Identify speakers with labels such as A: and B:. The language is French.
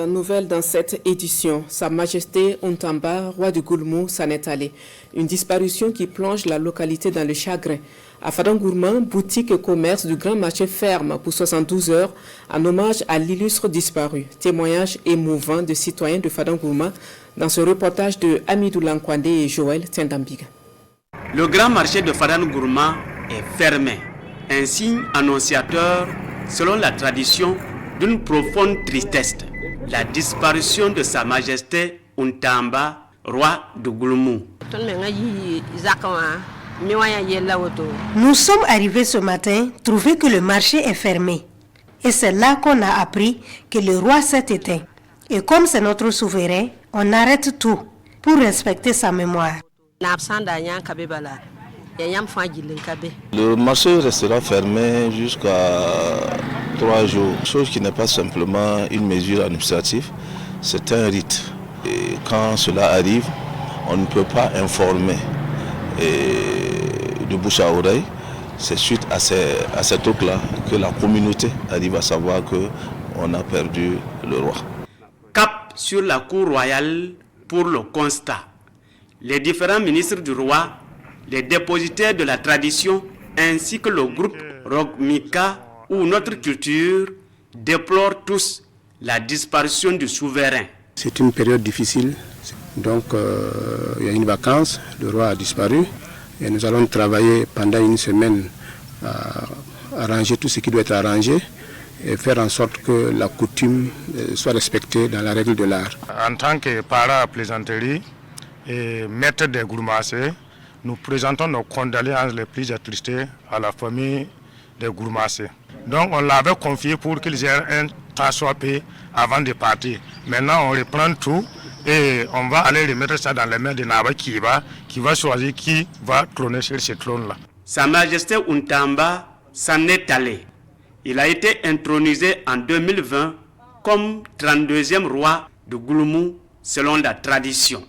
A: Nouvelle dans cette édition, Sa Majesté Untamba, roi du Goulmou, s'en est allé. Une disparition qui plonge la localité dans le chagrin. À Fadangourma, boutique et commerce du Grand Marché ferme pour 72 heures en hommage à l'illustre disparu. Témoignage émouvant de citoyens de Fadangourma dans ce reportage de Amidou Lankwande et Joël Tendambiga.
B: Le Grand Marché de Fadangourma est fermé, un signe annonciateur, selon la tradition, d'une profonde tristesse. La disparition de Sa Majesté Untamba, roi de Goulmou.
C: Nous sommes arrivés ce matin, trouver que le marché est fermé. Et c'est là qu'on a appris que le roi s'est éteint. Et comme c'est notre souverain, on arrête tout pour respecter sa mémoire.
D: Le marché restera fermé jusqu'à 3 jours, chose qui n'est pas simplement une mesure administrative, c'est un rite. Et quand cela arrive, on ne peut pas informer. Et de bouche à oreille, c'est suite à ces trucs-là que la communauté arrive à savoir qu'on a perdu le roi.
B: Cap sur la cour royale pour le constat. Les différents ministres du roi, les dépositaires de la tradition, ainsi que le groupe Rogmika ou notre culture déplorent tous la disparition du souverain.
E: C'est une période difficile, donc il y a une vacance, le roi a disparu et nous allons travailler pendant une semaine à arranger tout ce qui doit être arrangé et faire en sorte que la coutume soit respectée dans la règle de l'art.
F: En tant que para-plaisanterie et maître des Gourmassés, nous présentons nos condoléances les plus attristées à la famille des Gourmassés. Donc on l'avait confié pour qu'ils aient un temps soit payé avant de partir. Maintenant on reprend tout et on va aller remettre ça dans les mains de Naba qui va choisir qui va trôner sur ce trône-là.
B: Sa Majesté Untamba s'en est allé. Il a été intronisé en 2020 comme 32e roi de Goulmou selon la tradition.